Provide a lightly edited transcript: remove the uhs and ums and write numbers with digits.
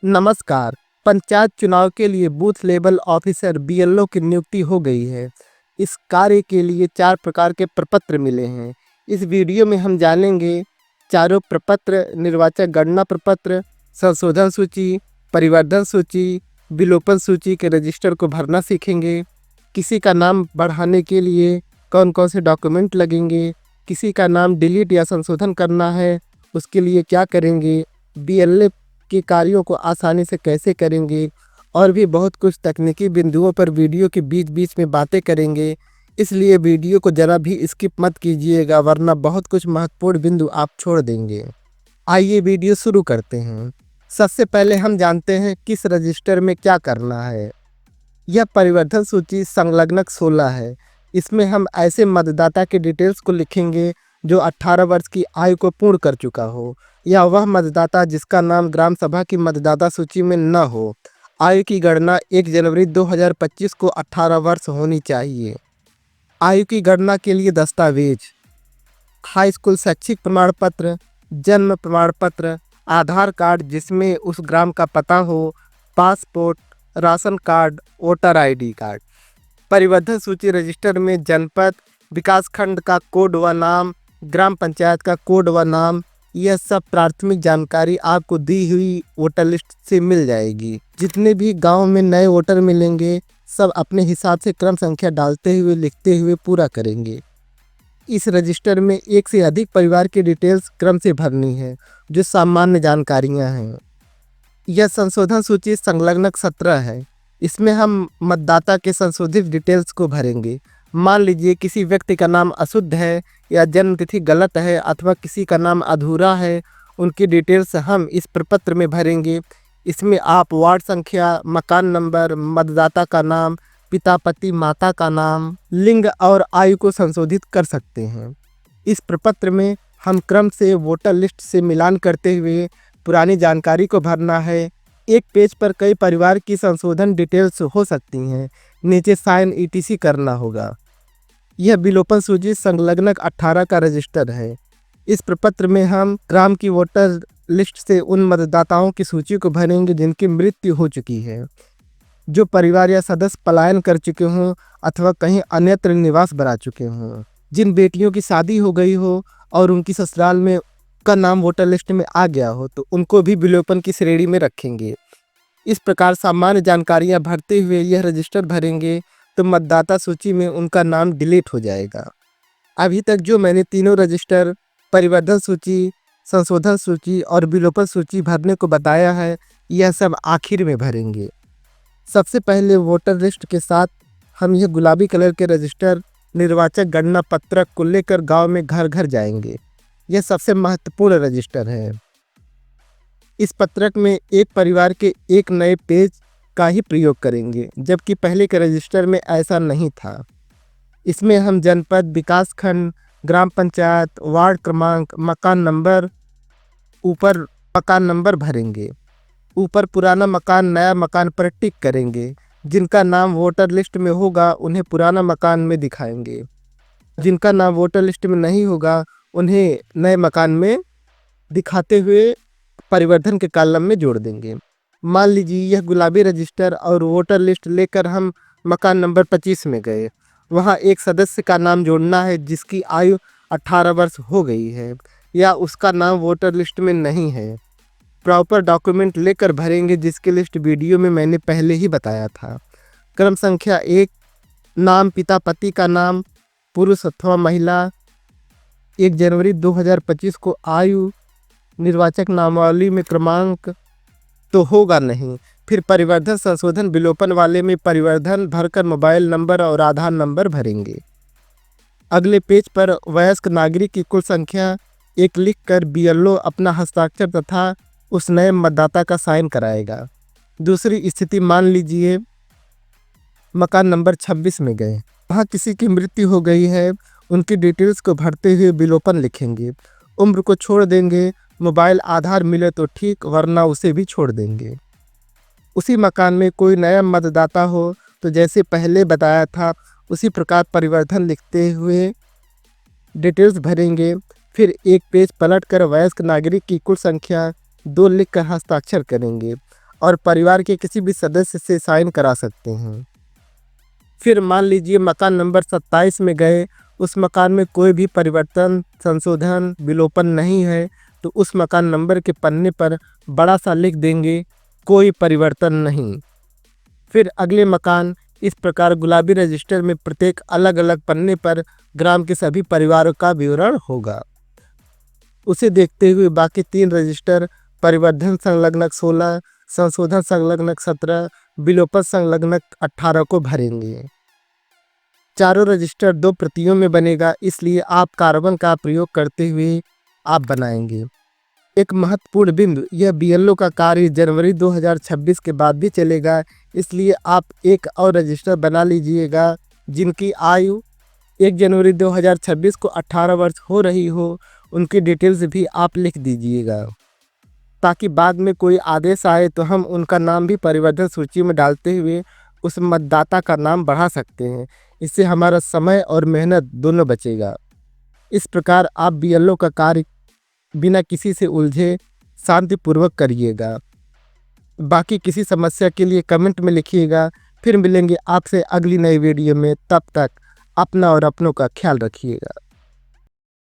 नमस्कार। पंचायत चुनाव के लिए बूथ लेवल ऑफिसर बीएलओ की नियुक्ति हो गई है। इस कार्य के लिए 4 प्रकार के प्रपत्र मिले हैं। इस वीडियो में हम जानेंगे चारों प्रपत्र, निर्वाचक गणना प्रपत्र, संशोधन सूची, परिवर्धन सूची, विलोपन सूची के रजिस्टर को भरना सीखेंगे। किसी का नाम बढ़ाने के लिए कौन कौन से डॉक्यूमेंट लगेंगे, किसी का नाम डिलीट या संशोधन करना है उसके लिए क्या करेंगे, बीएलओ के कार्यों को आसानी से कैसे करेंगे, और भी बहुत कुछ तकनीकी बिंदुओं पर वीडियो के बीच बीच में बातें करेंगे। इसलिए वीडियो को ज़रा भी स्किप मत कीजिएगा, वरना बहुत कुछ महत्वपूर्ण बिंदु आप छोड़ देंगे। आइए वीडियो शुरू करते हैं। सबसे पहले हम जानते हैं किस रजिस्टर में क्या करना है। यह परिवर्धन सूची संलग्नक 16 है। इसमें हम ऐसे मतदाता के डिटेल्स को लिखेंगे जो 18 वर्ष की आयु को पूर्ण कर चुका हो, या वह मतदाता जिसका नाम ग्राम सभा की मतदाता सूची में न हो। आयु की गणना 1 जनवरी 2025 को 18 वर्ष होनी चाहिए। आयु की गणना के लिए दस्तावेज: हाई स्कूल शैक्षिक प्रमाण पत्र, जन्म प्रमाण पत्र, आधार कार्ड जिसमें उस ग्राम का पता हो, passport, ration card, voter ID card. परिवर्धन सूची रजिस्टर में जनपद, विकासखंड का कोड व नाम, ग्राम पंचायत का कोड व नाम, यह सब प्राथमिक जानकारी आपको दी हुई वोटर लिस्ट से मिल जाएगी। जितने भी गांव में नए वोटर मिलेंगे सब अपने हिसाब से क्रम संख्या डालते हुए लिखते हुए पूरा करेंगे। इस रजिस्टर में एक से अधिक परिवार की डिटेल्स क्रम से भरनी है, जो सामान्य जानकारियां हैं। यह संशोधन सूची संलग्नक 17 है। इसमें हम मतदाता के संशोधित डिटेल्स को भरेंगे। मान लीजिए किसी व्यक्ति का नाम अशुद्ध है या जन्म तिथि गलत है अथवा किसी का नाम अधूरा है, उनकी डिटेल्स हम इस प्रपत्र में भरेंगे। इसमें आप वार्ड संख्या, मकान नंबर, मतदाता का नाम, पिता पति माता का नाम, लिंग और आयु को संशोधित कर सकते हैं। इस प्रपत्र में हम क्रम से वोटर लिस्ट से मिलान करते हुए पुरानी जानकारी को भरना है। एक पेज पर कई परिवार की संशोधन डिटेल्स हो सकती हैं। नीचे साइन ईटीसी करना होगा। यह विलोपन सूची संलग्नक 18 का रजिस्टर है। इस प्रपत्र में हम ग्राम की वोटर लिस्ट से उन मतदाताओं की सूची को भरेंगे जिनकी मृत्यु हो चुकी है, जो परिवार या सदस्य पलायन कर चुके हों अथवा कहीं अन्यत्र निवास बना चुके हों, जिन बेटियों की शादी हो गई हो और उनकी ससुराल में का नाम वोटर लिस्ट में आ गया हो, तो उनको भी विलोपन की श्रेणी में रखेंगे। इस प्रकार सामान्य जानकारियां भरते हुए यह रजिस्टर भरेंगे तो मतदाता सूची में उनका नाम डिलीट हो जाएगा। अभी तक जो मैंने तीनों रजिस्टर, परिवर्धन सूची, संशोधन सूची और विलोपन सूची भरने को बताया है, यह सब आखिर में भरेंगे। सबसे पहले वोटर लिस्ट के साथ हम यह गुलाबी कलर के रजिस्टर निर्वाचक गणना पत्रक को लेकर गांव में घर घर जाएंगे। यह सबसे महत्वपूर्ण रजिस्टर है। इस पत्रक में एक परिवार के एक नए पेज का ही प्रयोग करेंगे, जबकि पहले के रजिस्टर में ऐसा नहीं था। इसमें हम जनपद, विकासखंड, ग्राम पंचायत, वार्ड क्रमांक, मकान नंबर, ऊपर मकान नंबर भरेंगे। ऊपर पुराना मकान, नया मकान पर टिक करेंगे। जिनका नाम वोटर लिस्ट में होगा उन्हें पुराना मकान में दिखाएंगे। जिनका नाम वोटर लिस्ट में नहीं होगा उन्हें नए मकान में दिखाते हुए परिवर्धन के कॉलम में जोड़ देंगे। मान लीजिए यह गुलाबी रजिस्टर और वोटर लिस्ट लेकर हम मकान नंबर 25 में गए। वहाँ एक सदस्य का नाम जोड़ना है जिसकी आयु 18 वर्ष हो गई है या उसका नाम वोटर लिस्ट में नहीं है। प्रॉपर डॉक्यूमेंट लेकर भरेंगे, जिसकी लिस्ट वीडियो में मैंने पहले ही बताया था। क्रम संख्या 1, नाम, पिता पति का नाम, पुरुष अथवा महिला, 1 जनवरी 2025 को आयु, निर्वाचक नामावली में क्रमांक तो होगा नहीं। फिर परिवर्धन, संशोधन, विलोपन वाले में परिवर्धन भरकर मोबाइल नंबर और आधार नंबर भरेंगे। अगले पेज पर वयस्क नागरिक की कुल संख्या 1 लिखकर बीएलओ अपना हस्ताक्षर तथा उस नए मतदाता का साइन कराएगा। दूसरी स्थिति मान लीजिए मकान नंबर 26 में गए, वहाँ किसी की मृत्यु हो गई है। उनकी डिटेल्स को भरते हुए विलोपन लिखेंगे। उम्र को छोड़ देंगे। मोबाइल आधार मिले तो ठीक, वरना उसे भी छोड़ देंगे। उसी मकान में कोई नया मतदाता हो तो जैसे पहले बताया था उसी प्रकार परिवर्धन लिखते हुए डिटेल्स भरेंगे। फिर एक पेज पलटकर वयस्क नागरिक की कुल संख्या 2 लिखकर हस्ताक्षर करेंगे। और परिवार के किसी भी सदस्य से साइन करा सकते हैं। फिर मान लीजिए मकान नंबर 27 में गए, उस मकान में कोई भी परिवर्तन, संशोधन, विलोपन नहीं है, तो उस मकान नंबर के पन्ने पर बड़ा सा लिख देंगे कोई परिवर्तन नहीं। फिर अगले मकान इस प्रकार गुलाबी रजिस्टर में प्रत्येक अलग अलग पन्ने पर ग्राम के सभी परिवारों का विवरण होगा। उसे देखते हुए बाकी 3 रजिस्टर परिवर्धन संलग्नक 16, संशोधन संलग्नक 17, विलोपन संलग्नक 18 को भरेंगे। चारों रजिस्टर 2 प्रतियों में बनेगा, इसलिए आप कार्बन का प्रयोग करते हुए आप बनाएंगे। एक महत्वपूर्ण बिंदु, यह बीएलओ का कार्य जनवरी 2026 के बाद भी चलेगा, इसलिए आप एक और रजिस्टर बना लीजिएगा जिनकी आयु 1 जनवरी 2026 को 18 वर्ष हो रही हो, उनकी डिटेल्स भी आप लिख दीजिएगा, ताकि बाद में कोई आदेश आए तो हम उनका नाम भी परिवर्तन सूची में डालते हुए उस मतदाता का नाम बढ़ा सकते हैं। इससे हमारा समय और मेहनत दोनों बचेगा। इस प्रकार आप बीएलओ का कार्य बिना किसी से उलझे शांतिपूर्वक करिएगा। बाकी किसी समस्या के लिए कमेंट में लिखिएगा। फिर मिलेंगे आपसे अगली नई वीडियो में, तब तक अपना और अपनों का ख्याल रखिएगा।